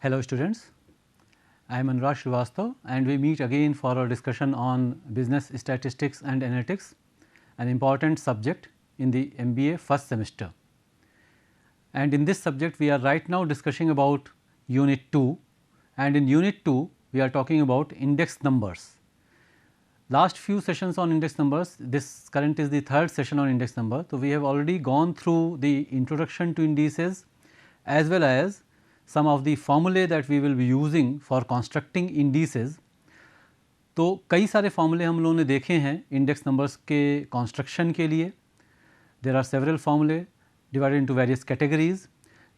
Hello students, I am Anurag Srivastav and we meet again for our discussion on business statistics and analytics, an important subject in the MBA first semester. And in this subject we are right now discussing about unit 2, and in unit 2 we are talking about index numbers. Last few sessions on index numbers, this current is the third session on index number. So, we have already gone through the introduction to indices as well as some of the formulae that we will be using for constructing indices. तो कई सारे फॉर्मूले हम लोगों ने देखे हैं index numbers के कॉन्स्ट्रक्शन के लिए. देयर आर सेवरल फॉर्मूले डिवाइडेड इनटू वेरियस कैटेगरीज.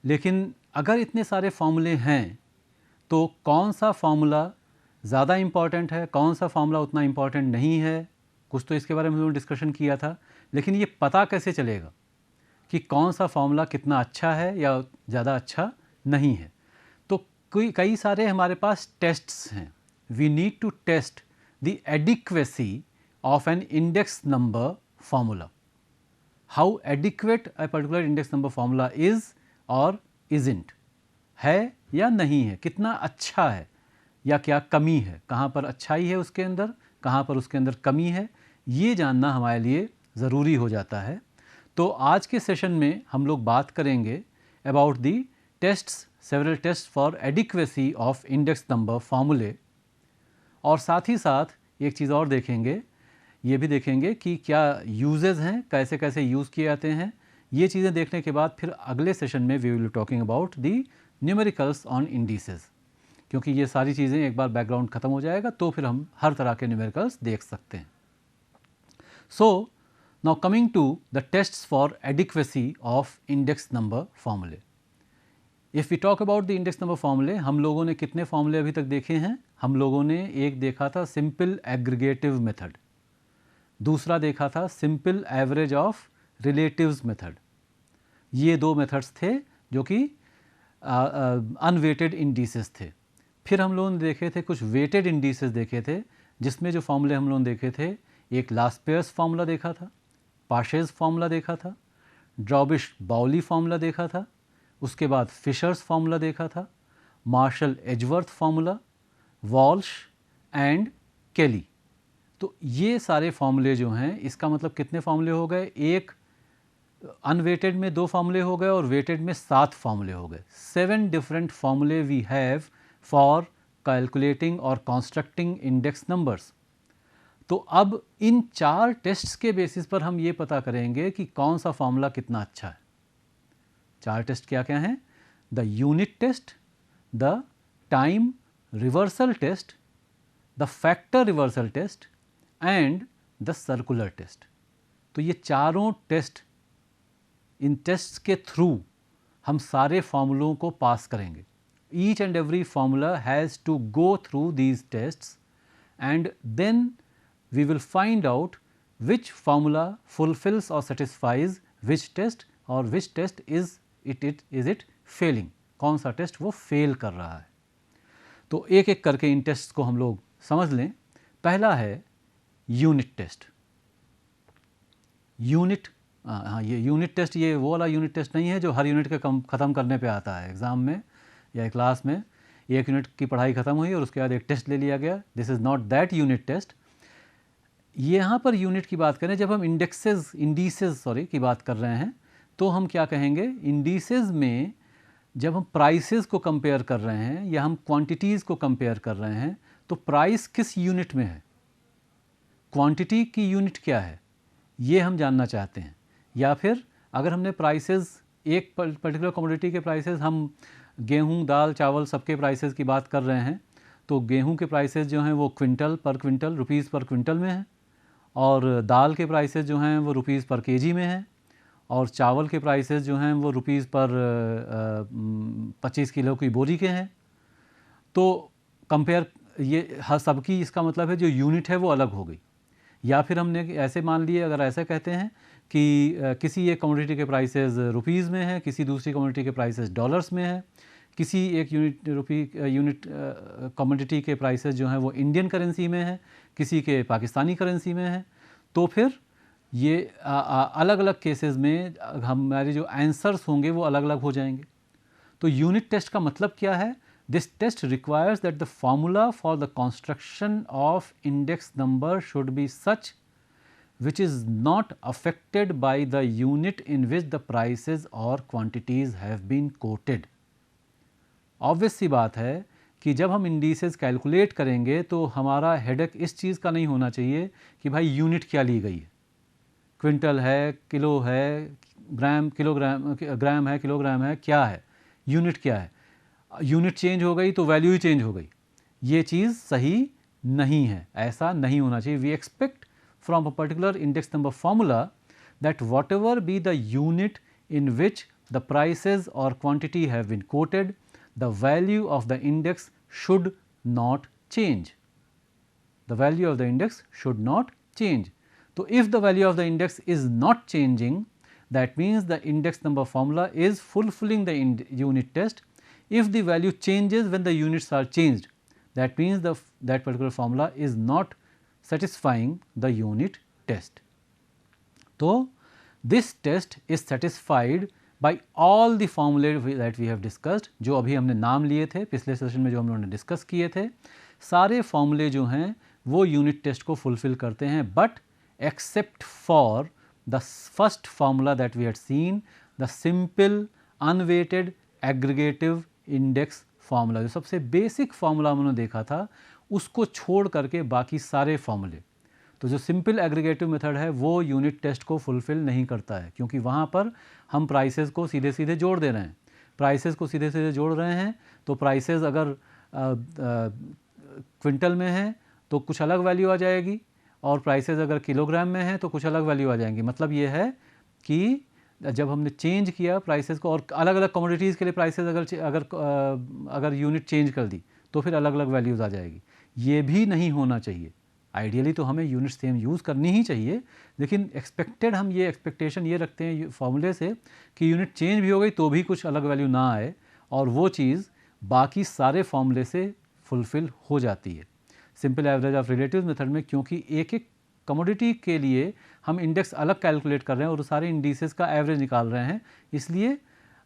लेकिन अगर इतने सारे फॉर्मूले हैं तो कौन सा फॉर्मूला ज़्यादा इम्पॉर्टेंट है, कौन सा फॉर्मूला उतना इम्पॉर्टेंट नहीं है, कुछ तो इसके बारे में हम लोगों ने डिस्कशन किया था. लेकिन ये पता कैसे चलेगा कि कौन सा फॉर्मूला कितना अच्छा है या ज़्यादा अच्छा नहीं है. तो कई सारे हमारे पास टेस्ट्स हैं. We need to test the adequacy of an index number formula. How adequate a particular index number formula is or isn't, है या नहीं है, कितना अच्छा है या क्या कमी है, कहाँ पर अच्छाई है उसके अंदर, कहाँ पर उसके अंदर कमी है, ये जानना हमारे लिए ज़रूरी हो जाता है. तो आज के सेशन में हम लोग बात करेंगे about the tests, several test for adequacy of index number फॉर्मूले. और साथ ही साथ एक चीज़ और देखेंगे, ये भी देखेंगे कि क्या यूजेस हैं, कैसे कैसे यूज़ किए जाते हैं. ये चीज़ें देखने के बाद फिर अगले सेशन में we will be talking about the numericals on indices. क्योंकि ये सारी चीज़ें एक बार बैकग्राउंड ख़त्म हो जाएगा तो फिर हम हर तरह के न्यूमेरिकल्स देख सकते हैं. So now coming to the tests for adequacy of index number formulae. If we talk about the index number formulae, हम लोगों ने कितने फॉर्मूले अभी तक देखे हैं? हम लोगों ने एक देखा था सिंपल एग्रीगेटिव मेथड, दूसरा देखा था simple average of relatives method. ये दो मेथड्स थे जो कि अनवेटेड इंडिसेस थे. फिर हम लोगों ने देखे थे कुछ वेटेड इंडिसेस देखे थे, जिसमें जो फॉर्मूले हम लोगों ने देखे थे, एक लास्पेयर्स फार्मूला देखा था, पाशेज फार्मूला देखा था, ड्रॉबिश बाउली फार्मूला देखा था, उसके बाद फिशर्स फार्मूला देखा था, Marshall Edgeworth formula, Walsh and Kelly. तो ये सारे फार्मूले जो हैं, इसका मतलब कितने फार्मूले हो गए? एक अनवेटेड में 2 फार्मूले हो गए और वेटेड में 7 फार्मूले हो गए. 7 डिफरेंट फार्मूले वी हैव फॉर कैलकुलेटिंग और कॉन्स्ट्रक्टिंग इंडेक्स नंबर्स. तो अब इन 4 टेस्ट्स के बेसिस पर हम ये पता करेंगे कि कौन सा फार्मूला कितना अच्छा है. 4 टेस्ट क्या क्या हैं? The unit test, the time reversal test, the factor reversal test and the circular test. तो ये चारों टेस्ट, इन टेस्ट्स के थ्रू हम सारे फार्मूलों को पास करेंगे. Each and every formula has to go through these tests and then we will find out which formula fulfills or satisfies which test or which test is it failing, कौन सा test वो fail कर रहा है. तो एक एक करके इन टेस्ट को हम लोग समझ लें. पहला है यूनिट टेस्ट. यूनिट, हाँ, ये यूनिट टेस्ट, ये वो वाला यूनिट टेस्ट नहीं है जो हर यूनिट के ख़त्म करने पे आता है एग्ज़ाम में या क्लास में. एक यूनिट की पढ़ाई ख़त्म हुई और उसके बाद एक टेस्ट ले लिया गया. This is not that unit test. यहाँ पर यूनिट की बात करें, जब हम इंडिसेस की बात कर रहे हैं तो हम क्या कहेंगे? इंडिसेस में जब हम प्राइसेस को कंपेयर कर रहे हैं या हम क्वांटिटीज़ को कंपेयर कर रहे हैं तो प्राइस किस यूनिट में है, क्वांटिटी की यूनिट क्या है, ये हम जानना चाहते हैं. या फिर अगर हमने प्राइसेस, एक पर्टिकुलर कमोडिटी के प्राइसेस, हम गेहूँ, दाल, चावल सबके प्राइसेस की बात कर रहे हैं तो गेहूँ के प्राइसेस जो हैं वो क्विंटल पर क्विंटल, रुपीज़ पर क्विंटल में हैं, और दाल के प्राइसेस जो हैं वो रुपीज़ पर केजी में हैं, और चावल के प्राइसेस जो हैं वो रुपीज़ पर 25 किलो की बोरी के हैं. तो कंपेयर ये हर सबकी, इसका मतलब है जो यूनिट है वो अलग हो गई. या फिर हमने ऐसे मान लिए, अगर ऐसे कहते हैं कि किसी एक कमोडिटी के प्राइसेस रुपीज़ में है, किसी दूसरी कमोडिटी के प्राइसेस डॉलर्स में है, किसी एक यूनिट कमोडिटी के प्राइसेस जो हैं वो इंडियन करेंसी में है, किसी के पाकिस्तानी करेंसी में है. तो फिर ये अलग अलग केसेस में हमारे जो आंसर्स होंगे वो अलग अलग हो जाएंगे. तो यूनिट टेस्ट का मतलब क्या है? This test requires that the formula for the construction of index number should be such which is not affected by the unit in which the prices or quantities have been quoted. Obvious सी बात है कि जब हम indices calculate करेंगे तो हमारा headache इस चीज़ का नहीं होना चाहिए कि भाई यूनिट क्या ली गई है, क्विंटल है, किलो है, ग्राम ग्राम है, किलोग्राम है, क्या है, यूनिट क्या है. यूनिट चेंज हो गई तो वैल्यू ही चेंज हो गई. ये चीज़ सही नहीं है, ऐसा नहीं होना चाहिए. We expect from a particular index number formula that whatever be the unit in which the prices और quantity have been quoted, the value of the index should not change. The value of the index should not change. So, if the value of the index is not changing, that means the index number formula is fulfilling the unit test. If the value changes when the units are changed, that means that particular formula is not satisfying the unit test. So, this test is satisfied by all the formulae that we have discussed. जो अभी हमने नाम लिए थे पिछले session में, जो हम लोगों ने डिस्कस किए थे, सारे फॉर्मूले जो हैं वो यूनिट टेस्ट को फुलफिल करते हैं, but except for the first formula that we had seen, the simple unweighted aggregative index formula. जो सबसे बेसिक फार्मूला हमने देखा था उसको छोड़ करके बाकी सारे फार्मूले, तो जो सिंपल एग्रीगेटिव मेथड है वो यूनिट टेस्ट को फुलफिल नहीं करता है, क्योंकि वहाँ पर हम प्राइसेस को सीधे सीधे जोड़ दे रहे हैं. प्राइसेस को सीधे सीधे जोड़ रहे हैं तो प्राइसेस अगर क्विंटल में हैं तो कुछ अलग वैल्यू आ जाएगी, और प्राइसेस अगर किलोग्राम में हैं तो कुछ अलग वैल्यू आ जाएंगी. मतलब ये है कि जब हमने चेंज किया प्राइसेस को, और अलग अलग कमोडिटीज़ के लिए प्राइसेस अगर यूनिट चेंज कर दी तो फिर अलग अलग वैल्यूज़ आ जाएगी. ये भी नहीं होना चाहिए. आइडियली तो हमें यूनिट सेम यूज़ करनी ही चाहिए, लेकिन एक्सपेक्टेड हम ये एक्सपेक्टेशन ये रखते हैं फॉर्मूले से कि यूनिट चेंज भी हो गई तो भी कुछ अलग वैल्यू ना आए, और वो चीज़ बाकी सारे फॉर्मूले से फुलफ़िल हो जाती है. Simple average of relatives method में क्योंकि एक एक कमोडिटी के लिए हम इंडेक्स अलग कैलकुलेट कर रहे हैं और सारे इंडिसेस का एवरेज निकाल रहे हैं, इसलिए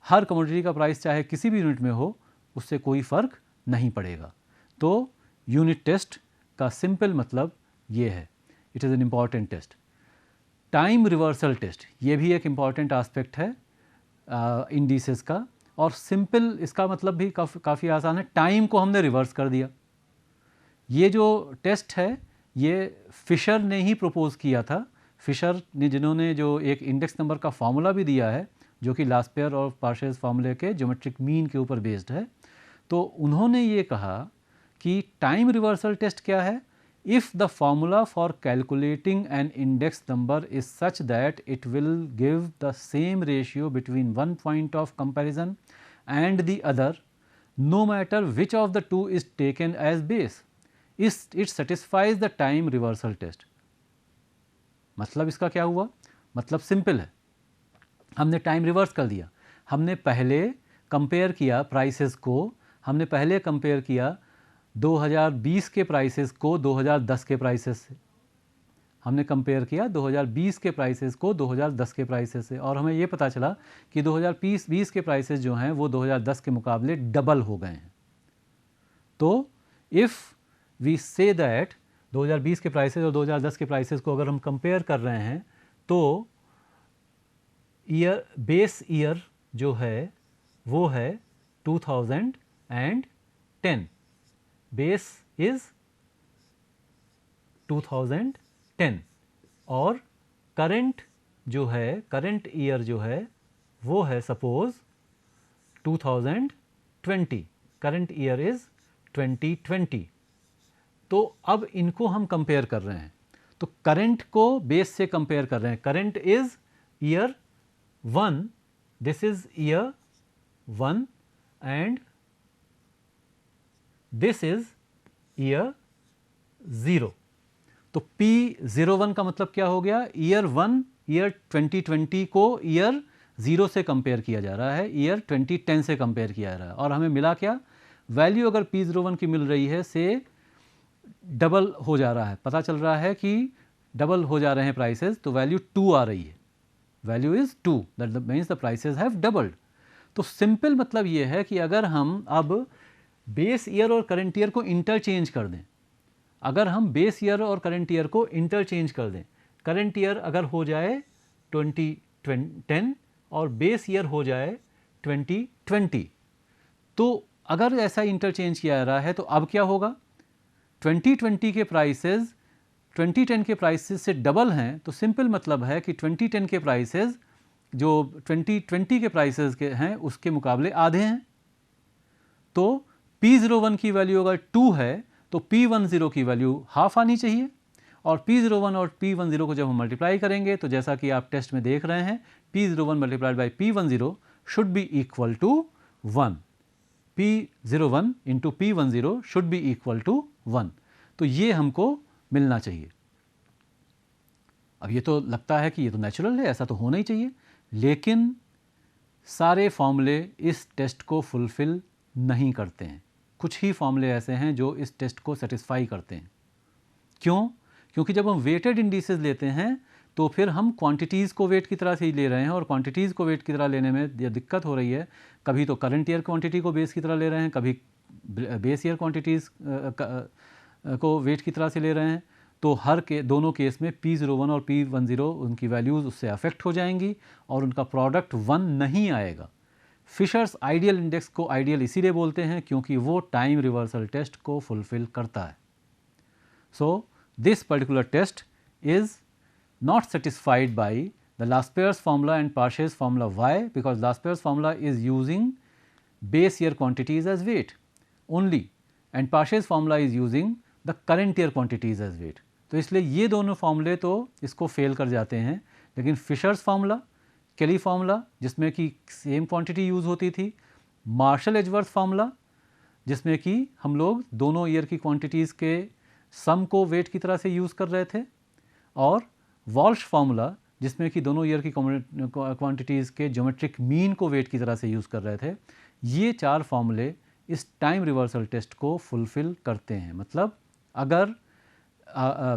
हर कमोडिटी का प्राइस चाहे किसी भी यूनिट में हो उससे कोई फ़र्क नहीं पड़ेगा. तो यूनिट टेस्ट का सिंपल मतलब ये है, it is an important test. Time reversal test ये भी एक इम्पॉर्टेंट आस्पेक्ट है इंडिसेस का, और सिंपल इसका मतलब भी काफ़ी आसान है. टाइम को हमने रिवर्स कर दिया. ये जो टेस्ट है ये फिशर ने ही प्रपोज किया था. फिशर ने, जिन्होंने जो एक इंडेक्स नंबर का फार्मूला भी दिया है जो कि लास्पेयर और पार्शेस फार्मूले के ज्योमेट्रिक मीन के ऊपर बेस्ड है, तो उन्होंने ये कहा कि टाइम रिवर्सल टेस्ट क्या है. If the formula for calculating an index number is such that it will give the same ratio between one point of comparison and the other, no matter which of the two is taken as base, it satisfies the time reversal test. मतलब इसका क्या हुआ? मतलब simple है, हमने time reverse कर दिया. हमने पहले कंपेयर किया प्राइसेस को, हमने पहले कंपेयर किया 2020 के प्राइसेस को 2010 के प्राइसेस से. हमने कंपेयर किया 2020 के प्राइसेस को 2010 के प्राइसेस से, और हमें ये पता चला कि 2020 के प्राइसेस जो हैं वो 2010 के मुकाबले डबल हो गए हैं. तो इफ़ वी से दैट 2020 के प्राइसेस और 2010 के प्राइसेस को अगर हम कंपेयर कर रहे हैं तो बेस ईयर जो है वो है 2010. बेस इज़ 2010 और करंट जो है, करंट ईयर जो है वो है सपोज 2020. Current year is 2020. तो अब इनको हम कंपेयर कर रहे हैं, तो करंट को बेस से कंपेयर कर रहे हैं. Current is year 1, this is year 1 and this is year 0. तो P01 का मतलब क्या हो गया? ईयर 1 ईयर 2020 को ईयर 0 से कंपेयर किया जा रहा है, ईयर 2010 से कंपेयर किया जा रहा है, और हमें मिला क्या? वैल्यू अगर P01 की मिल रही है से डबल हो जा रहा है, पता चल रहा है कि डबल हो जा रहे हैं प्राइसेस, तो वैल्यू 2 आ रही है. Value is 2, that means the prices have doubled. तो सिंपल मतलब ये है कि अगर हम अब बेस ईयर और करंट ईयर को इंटरचेंज कर दें, अगर हम बेस ईयर और करंट ईयर को इंटरचेंज कर दें, करंट ईयर अगर हो जाए 2010 और बेस ईयर हो जाए 2020, तो अगर ऐसा इंटरचेंज किया जा रहा है तो अब क्या होगा, 2020 के प्राइसेस 2010 के प्राइसेस से डबल हैं, तो सिंपल मतलब है कि 2010 के प्राइसेस जो 2020 के प्राइसेस के हैं उसके मुकाबले आधे हैं। तो P01 की वैल्यू अगर 2 है तो P10 की वैल्यू हाफ आनी चाहिए, और P01 और P10 को जब हम मल्टीप्लाई करेंगे तो जैसा कि आप टेस्ट में देख रहे हैं, P01 multiplied by P10 should be equal to 1, P01 into P10 should be equal to 1। तो ये हमको मिलना चाहिए। अब ये तो लगता है कि ये तो नेचुरल है, ऐसा तो होना ही चाहिए, लेकिन सारे फॉर्मूले इस टेस्ट को फुलफिल नहीं करते हैं। कुछ ही फॉर्मूले ऐसे हैं जो इस टेस्ट को सेटिस्फाई करते हैं। क्यों? क्योंकि जब हम वेटेड इंडिसेस लेते हैं तो फिर हम क्वांटिटीज़ को वेट की तरह से ही ले रहे हैं, और क्वांटिटीज़ को वेट की तरह लेने में ये दिक्कत हो रही है। कभी तो करंट ईयर क्वांटिटी को बेस की तरह ले रहे हैं, कभी बेस ईयर क्वांटिटीज़ को वेट की तरह से ले रहे हैं, तो दोनों केस में P01 और P10 उनकी वैल्यूज़ उससे अफेक्ट हो जाएंगी और उनका प्रोडक्ट 1 नहीं आएगा। फिशर्स आइडियल इंडेक्स को आइडियल इसीलिए बोलते हैं क्योंकि वो टाइम रिवर्सल टेस्ट को फुलफिल करता है। So this particular test is not satisfied by the Laspeyres formula and Parsh's formula. Why? Because Laspeyres formula is using base year quantities as weight only, and Parsh's formula is using the current year quantities as weight. तो इसलिए ये दोनों फॉर्मूले तो इसको fail कर जाते हैं, लेकिन फिशर्स फार्मूला, केली फार्मूला जिसमें कि सेम क्वांटिटी यूज़ होती थी, मार्शल एजवर्थ फार्मूला जिसमें कि हम लोग दोनों ईयर की क्वांटिटीज़ के सम को वेट की तरह से यूज़ कर रहे थे, और वॉल्श फार्मूला जिसमें कि दोनों ईयर की क्वांटिटीज़ के ज्योमेट्रिक मीन को वेट की तरह से यूज़ कर रहे थे। ये चार फार्मूले इस टाइम रिवर्सल टेस्ट को फुलफ़िल करते हैं। मतलब अगर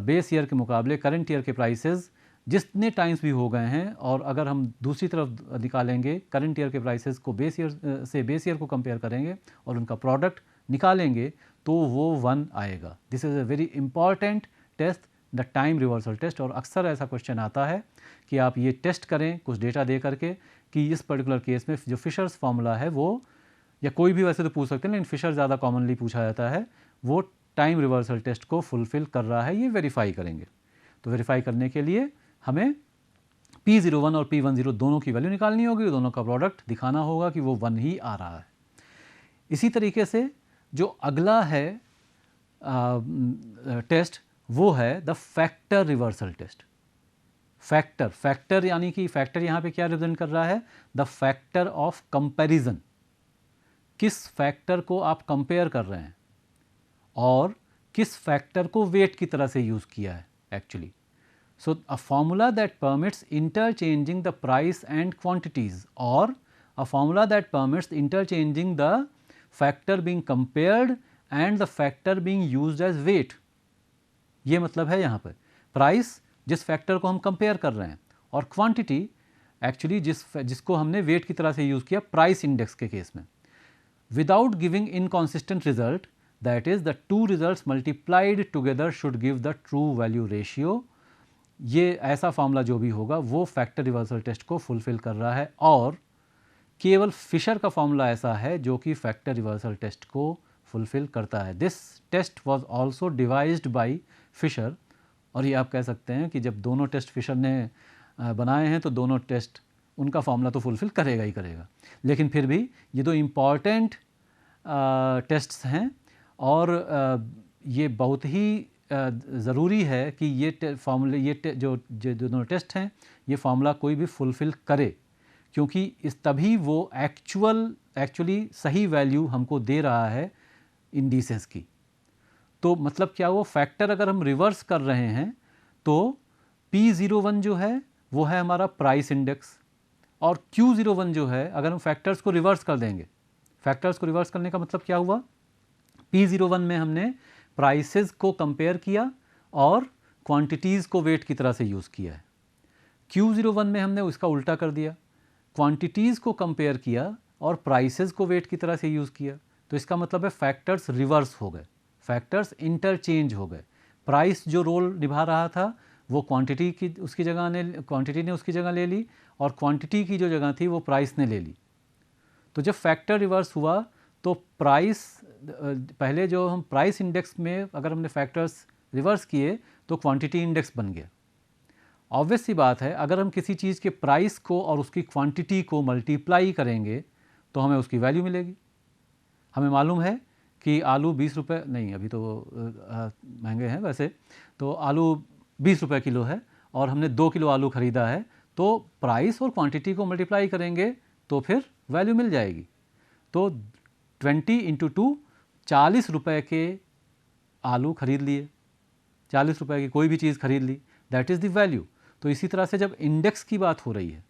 बेस ईयर के मुकाबले करंट ईयर के प्राइसेस जितने टाइम्स भी हो गए हैं, और अगर हम दूसरी तरफ निकालेंगे करंट ईयर के प्राइसेस को बेस ईयर को कंपेयर करेंगे और उनका प्रोडक्ट निकालेंगे तो वो 1 आएगा। This is a very important test, the time reversal test. और अक्सर ऐसा क्वेश्चन आता है कि आप ये टेस्ट करें कुछ डेटा दे करके कि इस पर्टिकुलर केस में जो फिशर्स फार्मूला है वो, या कोई भी वैसे तो पूछ सकते हैं लेकिन फिशर ज़्यादा कॉमनली पूछा जाता है, वो टाइम रिवर्सल टेस्ट को फुलफ़िल कर रहा है, ये वेरीफाई करेंगे। तो वेरीफाई करने के लिए हमें P01 और P10 दोनों की वैल्यू निकालनी होगी, दोनों का प्रोडक्ट दिखाना होगा कि वो 1 ही आ रहा है। इसी तरीके से जो अगला है टेस्ट वो है the factor reversal test. Factor यानी कि फैक्टर यहाँ पे क्या रिप्रेजेंट कर रहा है, द फैक्टर ऑफ कंपैरिजन। किस फैक्टर को आप कंपेयर कर रहे हैं और किस फैक्टर को वेट की तरह से यूज़ किया है actually. So a formula that permits interchanging the price and quantities, और a formula that permits interchanging the factor being compared and the factor being used as weight. ये मतलब है यहाँ पर प्राइस जिस फैक्टर को हम कंपेयर कर रहे हैं, और क्वांटिटी एक्चुअली जिसको हमने वेट की तरह से यूज़ किया प्राइस इंडेक्स के केस में, without giving inconsistent result, that is the two results multiplied together should give the true value ratio. ये ऐसा फार्मूला जो भी होगा वो फैक्टर रिवर्सल टेस्ट को फुलफिल कर रहा है, और केवल फिशर का फार्मूला ऐसा है जो कि फैक्टर रिवर्सल टेस्ट को फुलफिल करता है। This test was also devised by Fisher, और ये आप कह सकते हैं कि जब दोनों टेस्ट फिशर ने बनाए हैं तो दोनों टेस्ट उनका फार्मूला तो फुलफिल करेगा ही करेगा। लेकिन फिर भी ये दो इम्पॉर्टेंट टेस्ट्स हैं, और ये बहुत ही ज़रूरी है कि ये फार्मूले जो दोनों टेस्ट हैं ये फार्मूला कोई भी फुलफ़िल करे, क्योंकि तभी वो एक्चुअली सही वैल्यू हमको दे रहा है इंडिसेस की। तो मतलब क्या, वो फैक्टर अगर हम रिवर्स कर रहे हैं तो P01 जो है वो है हमारा प्राइस इंडेक्स, और Q01 जो है अगर हम फैक्टर्स को रिवर्स कर देंगे, फैक्टर्स को रिवर्स करने का मतलब क्या हुआ, P01 में हमने प्राइसेस को कंपेयर किया और क्वांटिटीज़ को वेट की तरह से यूज़ किया है। Q01 में हमने उसका उल्टा कर दिया, क्वांटिटीज़ को कंपेयर किया और प्राइसेस को वेट की तरह से यूज़ किया। तो इसका मतलब है फैक्टर्स रिवर्स हो गए, फैक्टर्स इंटरचेंज हो गए। प्राइस जो रोल निभा रहा था वो क्वांटिटी की उसकी जगह ने क्वांटिटी ने उसकी जगह ले ली, और क्वांटिटी की जो जगह थी वो प्राइस ने ले ली। तो जब फैक्टर रिवर्स हुआ तो प्राइस, पहले जो हम प्राइस इंडेक्स में अगर हमने फैक्टर्स रिवर्स किए तो क्वांटिटी इंडेक्स बन गया। ऑब्वियस सी बात है, अगर हम किसी चीज़ के प्राइस को और उसकी क्वांटिटी को मल्टीप्लाई करेंगे तो हमें उसकी वैल्यू मिलेगी। हमें मालूम है कि आलू 20 रुपये नहीं, अभी तो महंगे हैं वैसे, तो आलू 20 रुपये किलो है और हमने 2 किलो आलू ख़रीदा है, तो प्राइस और क्वांटिटी को मल्टीप्लाई करेंगे तो फिर वैल्यू मिल जाएगी। तो 20 इंटू 2 40 रुपये के आलू खरीद लिए, 40 रुपये की कोई भी चीज़ खरीद ली, दैट इज़ द वैल्यू। तो इसी तरह से जब इंडेक्स की बात हो रही है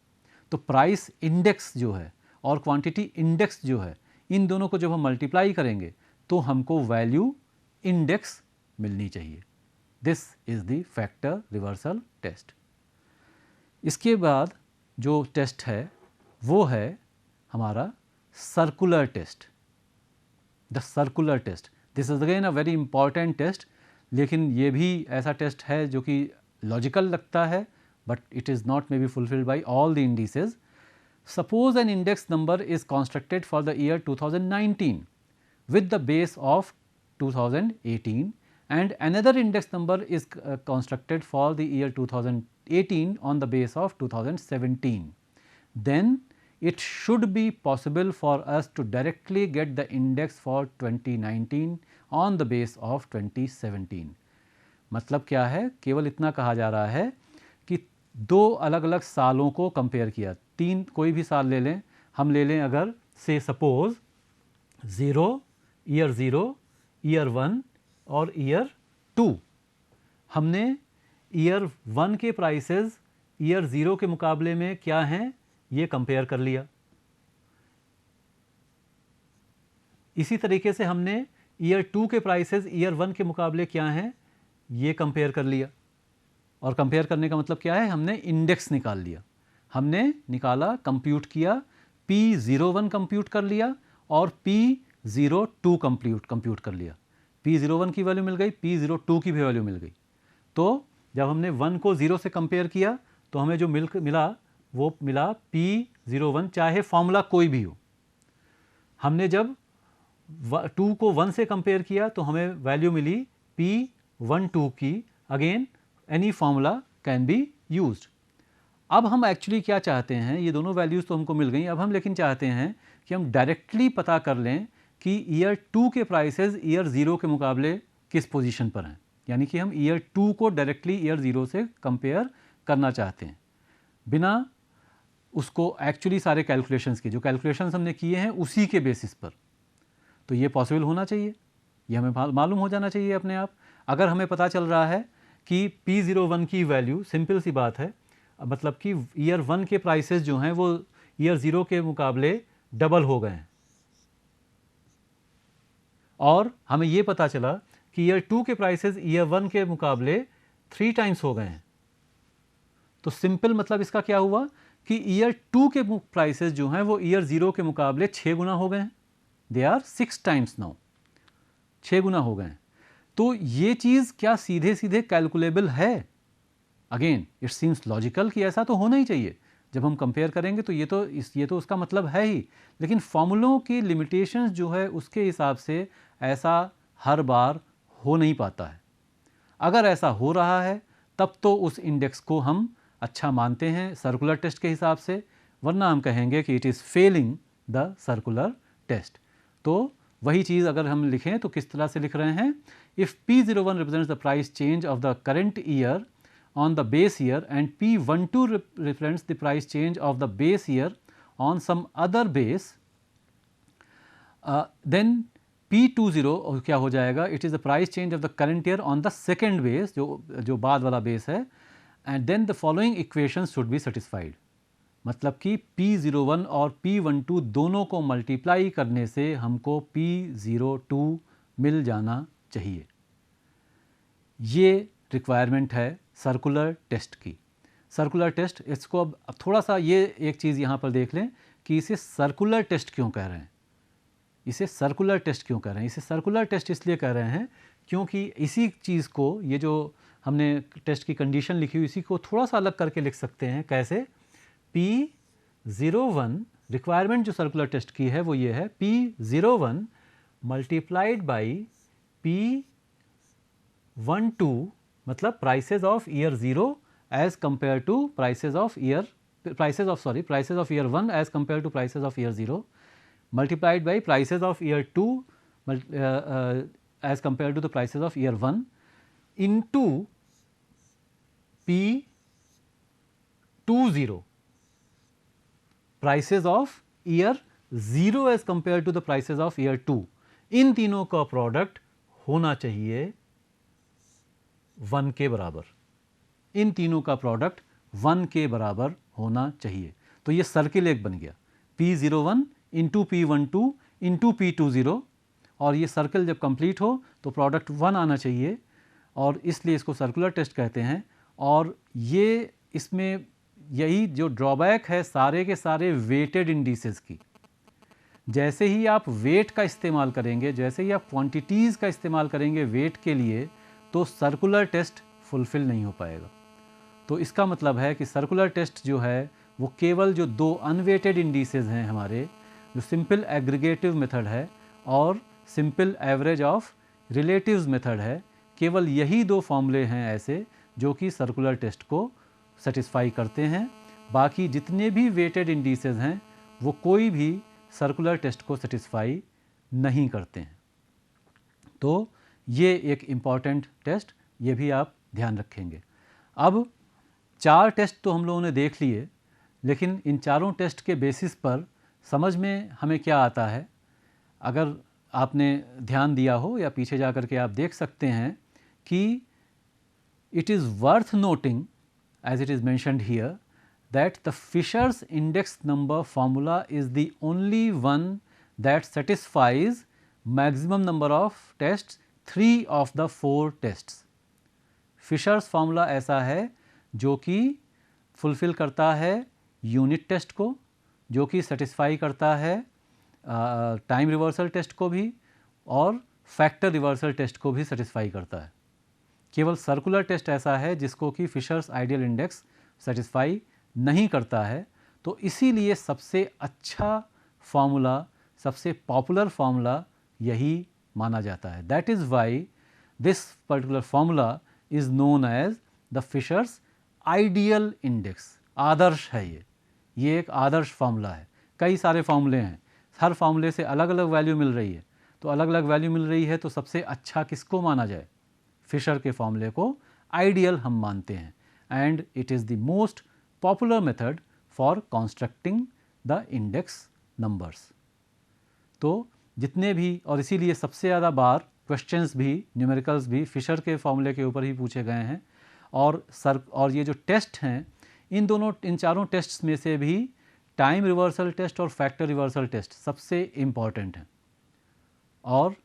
तो प्राइस इंडेक्स जो है और क्वांटिटी इंडेक्स जो है, इन दोनों को जब हम मल्टीप्लाई करेंगे तो हमको वैल्यू इंडेक्स मिलनी चाहिए। This is the factor reversal test. इसके बाद जो टेस्ट है वो है हमारा circular test, the circular test. This is again a very important test, लेकिन ये भी ऐसा टेस्ट है जो कि लॉजिकल लगता है, but it is not may be fulfilled by all the indices. Suppose an index number is constructed for the year 2019 with the base of 2018 and another index number is constructed for the year 2018 on the base of 2017. Then it should be possible for us to directly get the index for 2019 on the base of 2017. मतलब क्या है, केवल इतना कहा जा रहा है कि दो अलग अलग सालों को कंपेयर किया, तीन कोई भी साल ले लें, हम ले लें अगर से सपोज 0, ईयर 0, ईयर 1 और ईयर 2। हमने ईयर 1 के प्राइसेस ईयर 0 के मुकाबले में क्या हैं ये कंपेयर कर लिया। इसी तरीके से हमने ईयर 2 के प्राइसेस ईयर 1 के मुकाबले क्या हैं ये कंपेयर कर लिया। और कंपेयर करने का मतलब क्या है, हमने इंडेक्स निकाल लिया, हमने निकाला, कंप्यूट किया, P01 कंप्यूट कर लिया और P02 कंप्यूट कर लिया। P01 की वैल्यू मिल गई, P02 की भी वैल्यू मिल गई। तो जब हमने 1 को 0 से कंपेयर किया तो हमें जो मिला वो मिला P01, चाहे फॉर्मूला कोई भी हो। हमने जब 2 को 1 से कंपेयर किया तो हमें वैल्यू मिली P12 की, again any formula can be used. अब हम एक्चुअली क्या चाहते हैं, ये दोनों वैल्यूज़ तो हमको मिल गई, अब हम लेकिन चाहते हैं कि हम डायरेक्टली पता कर लें कि ईयर 2 के प्राइसेस ईयर 0 के मुकाबले किस पोजीशन पर हैं। यानी कि हम ईयर 2 को डायरेक्टली ईयर 0 से कंपेयर करना चाहते हैं, बिना उसको एक्चुअली सारे कैलकुलेशंस की, जो कैलकुलेशंस हमने किए हैं उसी के बेसिस पर। तो ये पॉसिबल होना चाहिए, ये हमें मालूम हो जाना चाहिए अपने आप। अगर हमें पता चल रहा है कि P01 की वैल्यू, सिंपल सी बात है, मतलब कि ईयर 1 के प्राइसेस जो हैं वो ईयर 0 के मुकाबले डबल हो गए हैं, और हमें ये पता चला कि ईयर 2 के प्राइसेस ईयर 1 के मुकाबले 3 टाइम्स हो गए हैं। तो सिंपल मतलब इसका क्या हुआ कि ईयर 2 के प्राइसेस जो हैं वो ईयर 0 के मुकाबले 6 गुना हो गए हैं। दे आर 6 टाइम्स नाउ, 6 गुना हो गए हैं। तो ये चीज़ क्या सीधे सीधे कैलकुलेबल है? अगेन इट सीम्स लॉजिकल कि ऐसा तो होना ही चाहिए। जब हम कंपेयर करेंगे तो ये तो उसका मतलब है ही, लेकिन फॉर्मूलों की लिमिटेशंस जो है उसके हिसाब से ऐसा हर बार हो नहीं पाता है। अगर ऐसा हो रहा है तब तो उस इंडेक्स को हम अच्छा मानते हैं सर्कुलर टेस्ट के हिसाब से, वरना हम कहेंगे कि it is failing the circular test. तो वही चीज़ अगर हम लिखें तो किस तरह से लिख रहे हैं, if P01 represents the price change of the current year on the base year and P12 represents the price change of the base year on some other base, then P20 क्या हो जाएगा, it is the price change of the current year on the second base, जो बाद वाला base है, and then the following equation should be satisfied. मतलब कि P01 और P12 दोनों को मल्टीप्लाई करने से हमको P02 मिल जाना चाहिए। ये रिक्वायरमेंट है सर्कुलर टेस्ट की। सर्कुलर टेस्ट, इसको अब थोड़ा सा ये एक चीज़ यहाँ पर देख लें कि इसे सर्कुलर टेस्ट क्यों कह रहे हैं। इसे सर्कुलर टेस्ट क्यों कह रहे हैं? इसे सर्कुलर टेस्ट इसलिए कह रहे हैं क्योंकि इसी चीज़ को, ये जो हमने टेस्ट की कंडीशन लिखी हुई, इसी को थोड़ा सा अलग करके लिख सकते हैं। कैसे? P01 रिक्वायरमेंट जो सर्कुलर टेस्ट की है वो ये है, P01 मल्टीप्लाइड बाई P12 मतलब prices of year 0 as compare to prices of year prices of year 1 as compared to prices of year 0 multiplied by prices of year 2 as compared to the prices of year 1 into P20 prices of year 0 as compared to the prices of year 2। इन तीनों का product होना चाहिए 1 के बराबर, इन तीनों का product 1 के बराबर होना चाहिए। तो ये सर्किल एक बन गया, P01 into P12 into P20, और ये सर्किल जब कंप्लीट हो तो प्रोडक्ट 1 आना चाहिए, और इसलिए इसको सर्कुलर टेस्ट कहते हैं। और ये इसमें यही जो ड्रॉबैक है सारे के सारे वेटेड इंडिसेस की, जैसे ही आप वेट का इस्तेमाल करेंगे, जैसे ही आप क्वांटिटीज़ का इस्तेमाल करेंगे वेट के लिए, तो सर्कुलर टेस्ट फुलफ़िल नहीं हो पाएगा। तो इसका मतलब है कि सर्कुलर टेस्ट जो है वो केवल जो दो अनवेटेड इंडिसेस हैं हमारे, जो सिंपल एग्रीगेटिव मेथड है और simple average of relatives method है, केवल यही दो फॉर्मूले हैं ऐसे जो कि सर्कुलर टेस्ट को सेटिस्फाई करते हैं। बाकी जितने भी वेटेड इंडिसेस हैं वो कोई भी सर्कुलर टेस्ट को सेटिस्फाई नहीं करते हैं। तो ये एक इम्पॉर्टेंट टेस्ट, ये भी आप ध्यान रखेंगे। अब 4 टेस्ट तो हम लोगों ने देख लिए, लेकिन इन चारों टेस्ट के बेसिस पर समझ में हमें क्या आता है, अगर आपने ध्यान दिया हो या पीछे जा कर के आप देख सकते हैं कि it is worth noting as it is mentioned here that the Fisher's index number formula is the only one that satisfies maximum number of tests 3 of the 4 tests। Fisher's formula ऐसा है जो कि फुलफ़िल करता है unit test को, जो कि satisfy करता है टाइम रिवर्सल टेस्ट को भी, और फैक्टर रिवर्सल टेस्ट को भी सेटिस्फाई करता है। केवल सर्कुलर टेस्ट ऐसा है जिसको कि फिशर्स आइडियल इंडेक्स सेटिस्फाई नहीं करता है। तो इसीलिए सबसे अच्छा फार्मूला, सबसे पॉपुलर फार्मूला यही माना जाता है। That is why this particular formula is known as the Fisher's ideal index. आदर्श है ये एक आदर्श फार्मूला है। कई सारे फार्मूले हैं, हर फार्मूले से अलग अलग वैल्यू मिल रही है, तो अलग अलग वैल्यू मिल रही है तो सबसे अच्छा किसको माना जाए? फिशर के फार्मूले को आइडियल हम मानते हैं, and it is the most popular method for constructing the index numbers। तो जितने भी, और इसीलिए सबसे ज़्यादा बार क्वेश्चंस भी, न्यूमेरिकल्स भी फिशर के फॉर्मूले के ऊपर ही पूछे गए हैं। और ये जो टेस्ट हैं, इन चारों टेस्ट्स में से भी टाइम रिवर्सल टेस्ट और फैक्टर रिवर्सल टेस्ट सबसे इम्पॉर्टेंट हैं, और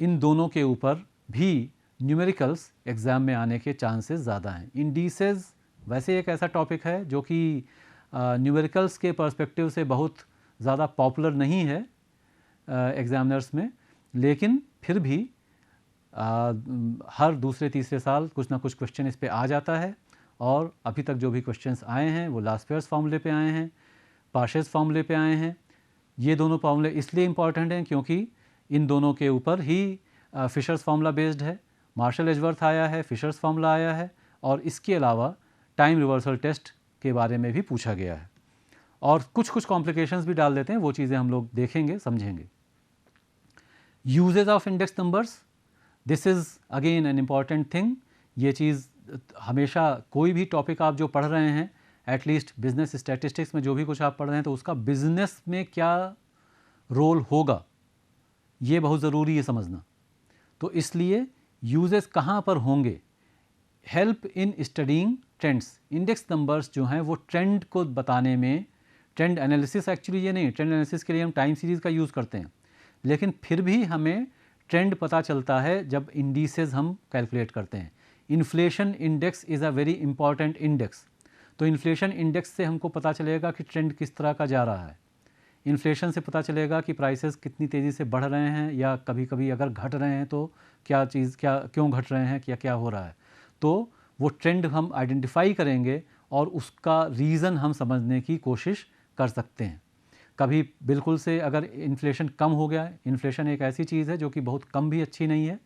इन दोनों के ऊपर भी न्यूमेरिकल्स एग्ज़ाम में आने के चांसेस ज़्यादा हैं। इंडिसेस वैसे एक ऐसा टॉपिक है जो कि न्यूमेरिकल्स के पर्सपेक्टिव से बहुत ज़्यादा पॉपुलर नहीं है एग्ज़ामिनर्स में, लेकिन फिर भी हर दूसरे तीसरे साल कुछ ना कुछ क्वेश्चन इस पे आ जाता है। और अभी तक जो भी क्वेश्चंस आए हैं वो लास्पेयर्स फार्मूले पे आए हैं, पार्शेस फार्मूले पे आए हैं। ये दोनों फार्मूले इसलिए इम्पॉर्टेंट हैं क्योंकि इन दोनों के ऊपर ही फिशर्स फार्मूला बेस्ड है। मार्शल एजवर्थ आया है, फिशर्स फार्मूला आया है, और इसके अलावा टाइम रिवर्सल टेस्ट के बारे में भी पूछा गया है, और कुछ कॉम्प्लिकेशंस भी डाल देते हैं, वो चीज़ें हम लोग देखेंगे, समझेंगे। Uses of index numbers, this is again an important thing. ये चीज़ हमेशा, कोई भी टॉपिक आप जो पढ़ रहे हैं, एटलीस्ट बिजनेस स्टैटिस्टिक्स में जो भी कुछ आप पढ़ रहे हैं, तो उसका बिजनेस में क्या रोल होगा ये बहुत ज़रूरी है समझना। तो इसलिए यूजेस कहाँ पर होंगे? Help in studying trends. Index numbers जो हैं वो ट्रेंड को बताने में, ट्रेंड एनालिसिस एक्चुअली ये नहीं, ट्रेंड एनालिसिस के लिए हम टाइम सीरीज़ का यूज़ करते हैं, लेकिन फिर भी हमें ट्रेंड पता चलता है जब इंडिसेस हम कैलकुलेट करते हैं। Inflation index is a very important index. तो इन्फ्लेशन इंडेक्स से हमको पता चलेगा कि ट्रेंड किस तरह का जा रहा है। इन्फ्लेशन से पता चलेगा कि प्राइसेस कितनी तेज़ी से बढ़ रहे हैं या कभी कभी अगर घट रहे हैं तो क्या क्यों घट रहे हैं, क्या हो रहा है। तो वो ट्रेंड हम आइडेंटिफाई करेंगे और उसका रीज़न हम समझने की कोशिश कर सकते हैं। कभी बिल्कुल से अगर इन्फ्लेशन कम हो गया, इन्फ्लेशन एक ऐसी चीज़ है जो कि बहुत कम भी अच्छी नहीं है।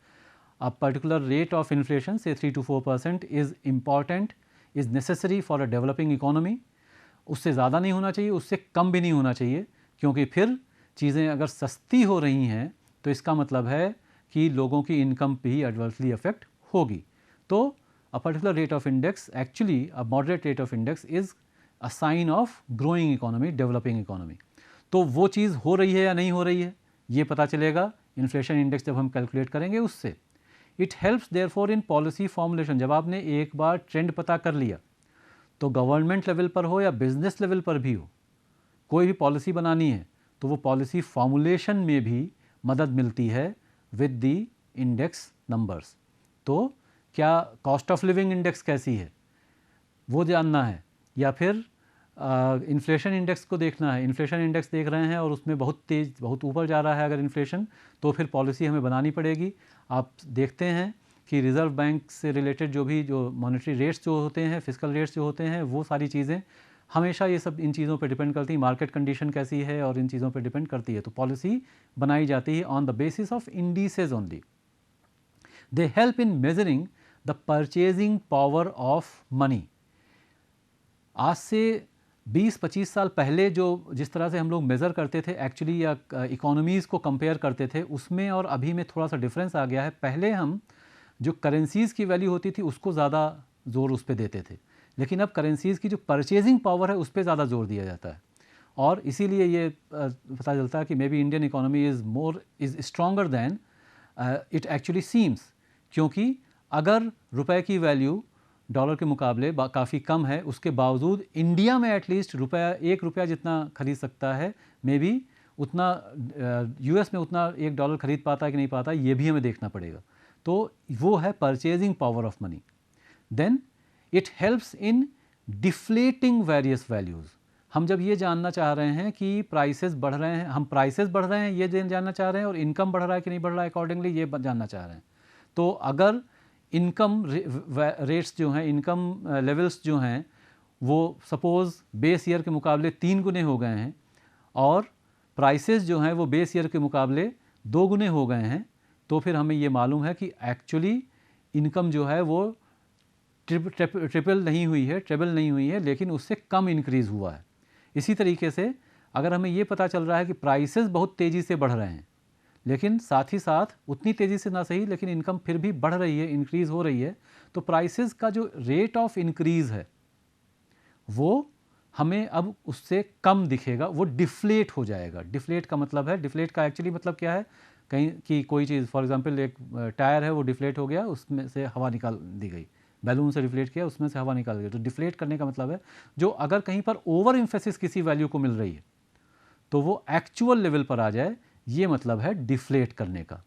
अ पर्टिकुलर रेट ऑफ इन्फ्लेशन से 3 to 4% is important, is necessary for a developing economy. उससे ज़्यादा नहीं होना चाहिए, उससे कम भी नहीं होना चाहिए, क्योंकि फिर चीज़ें अगर सस्ती हो रही हैं तो इसका मतलब है कि लोगों की इनकम भी एडवर्सली अफेक्ट होगी। तो a particular rate of index, actually a moderate rate of index is a sign of growing economy, developing economy. तो वो चीज़ हो रही है या नहीं हो रही है, ये पता चलेगा इन्फ्लेशन इंडेक्स जब हम कैलकुलेट करेंगे उससे। It helps therefore in policy formulation. जब आपने एक बार ट्रेंड पता कर लिया तो गवर्नमेंट लेवल पर हो या बिजनेस लेवल पर भी हो, कोई भी पॉलिसी बनानी है तो वो पॉलिसी फॉर्मुलेशन में भी मदद मिलती है विद द इंडेक्स नंबर्स। तो क्या कॉस्ट ऑफ लिविंग इंडेक्स कैसी है वो जानना है, या फिर इन्फ्लेशन इंडेक्स को देखना है। इन्फ्लेशन इंडेक्स देख रहे हैं और उसमें बहुत तेज़, बहुत ऊपर जा रहा है अगर इन्फ्लेशन, तो फिर पॉलिसी हमें बनानी पड़ेगी। आप देखते हैं कि रिज़र्व बैंक से रिलेटेड जो मॉनेटरी रेट्स जो होते हैं, फिस्कल रेट्स जो होते हैं, वो सारी चीज़ें हमेशा ये सब इन चीज़ों पे डिपेंड करती हैं। मार्केट कंडीशन कैसी है और इन चीज़ों पे डिपेंड करती है। तो पॉलिसी बनाई जाती है on the basis of indices only. They help in measuring the purchasing power of money. आज से 20-25 साल पहले जिस तरह से हम लोग मेज़र करते थे एक्चुअली, या इकोनॉमीज़ को कंपेयर करते थे, उसमें और अभी में थोड़ा सा डिफरेंस आ गया है। पहले हम जो करेंसीज़ की वैल्यू होती थी उसको ज़्यादा ज़ोर उस पे देते थे, लेकिन अब करेंसीज़ की जो परचेजिंग पावर है उस पे ज़्यादा ज़ोर दिया जाता है। और इसीलिए ये पता चलता है कि maybe Indian economy is stronger than it actually seems. क्योंकि अगर रुपए की वैल्यू डॉलर के मुकाबले काफ़ी कम है, उसके बावजूद इंडिया में एटलीस्ट ₹1 जितना खरीद सकता है, मे बी उतना यूएस में उतना $1 खरीद पाता है कि नहीं पाता, ये भी हमें देखना पड़ेगा। तो वो है purchasing power of money. Then it helps in deflating various values. हम जब ये जानना चाह रहे हैं कि प्राइसेस बढ़ रहे हैं, हम प्राइसेस बढ़ रहे हैं ये जानना चाह रहे हैं, और इनकम बढ़ रहा है कि नहीं बढ़ रहा है अकॉर्डिंगली ये जानना चाह रहे हैं। तो अगर इनकम रेट्स जो हैं, इनकम लेवल्स जो हैं, वो सपोज़ बेस ईयर के मुकाबले 3 गुने हो गए हैं और प्राइसेस जो हैं वो बेस ईयर के मुकाबले 2 गुने हो गए हैं, तो फिर हमें ये मालूम है कि एक्चुअली इनकम जो है वो ट्रिपल नहीं हुई है, ट्रिपल नहीं हुई है, लेकिन उससे कम इंक्रीज़ हुआ है। इसी तरीके से अगर हमें ये पता चल रहा है कि प्राइसेस बहुत तेज़ी से बढ़ रहे हैं, लेकिन साथ ही साथ उतनी तेज़ी से ना सही, लेकिन इनकम फिर भी बढ़ रही है, इंक्रीज़ हो रही है, तो प्राइसेस का जो रेट ऑफ इंक्रीज़ है वो हमें अब उससे कम दिखेगा, वो डिफ्लेट हो जाएगा। डिफ्लेट का मतलब है, डिफ्लेट का एक्चुअली मतलब क्या है, कहीं कि कोई चीज़, फॉर एग्जांपल एक टायर है वो डिफ्लेट हो गया, उसमें से हवा निकाल दी गई, बैलून से डिफ्लेट किया, उसमें से हवा निकाल गई। तो डिफ्लेट करने का मतलब है जो अगर कहीं पर ओवर एम्फेसिस किसी वैल्यू को मिल रही है तो वो एक्चुअल लेवल पर आ जाए, ये मतलब है डिफ्लेट करने का।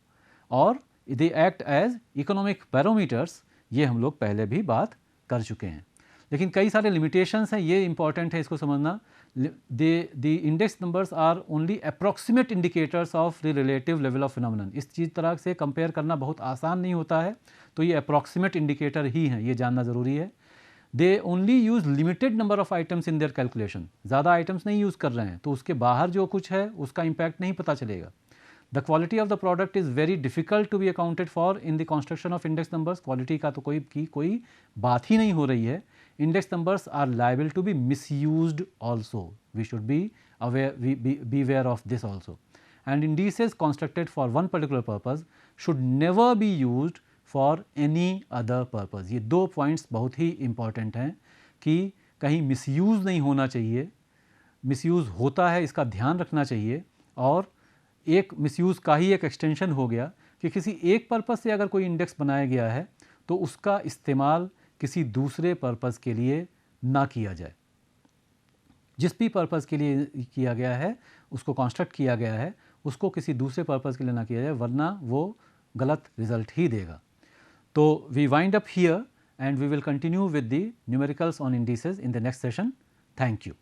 और they act as economic barometers, ये हम लोग पहले भी बात कर चुके हैं। लेकिन कई सारे लिमिटेशंस हैं, ये इंपॉर्टेंट है इसको समझना। The index numbers are only approximate indicators of the relative level of phenomenon. इस चीज़ तरह से कंपेयर करना बहुत आसान नहीं होता है, तो ये अप्रॉक्सीमेट इंडिकेटर ही हैं, ये जानना ज़रूरी है। They only use limited number of items in their calculation. ज़्यादा आइटम्स नहीं यूज़ कर रहे हैं, तो उसके बाहर जो कुछ है उसका इम्पैक्ट नहीं पता चलेगा। The quality of the product is very difficult to be accounted for in the construction of index numbers. Quality का तो कोई बात ही नहीं हो रही है। Index numbers are liable to be misused also. We should be aware of this also. And indices constructed for one particular purpose should never be used for any other purpose. ये 2 पॉइंट्स बहुत ही important हैं कि कहीं misuse नहीं होना चाहिए, misuse होता है इसका ध्यान रखना चाहिए। और एक मिसयूज़ का ही एक एक्सटेंशन हो गया कि किसी एक पर्पज़ से अगर कोई इंडेक्स बनाया गया है तो उसका इस्तेमाल किसी दूसरे पर्पज़ के लिए ना किया जाए। जिस भी पर्पज़ के लिए किया गया है, उसको कंस्ट्रक्ट किया गया है, उसको किसी दूसरे पर्पज़ के लिए ना किया जाए, वरना वो गलत रिजल्ट ही देगा। So we wind up here and we will continue with the numericals on indices in the next session. Thank you.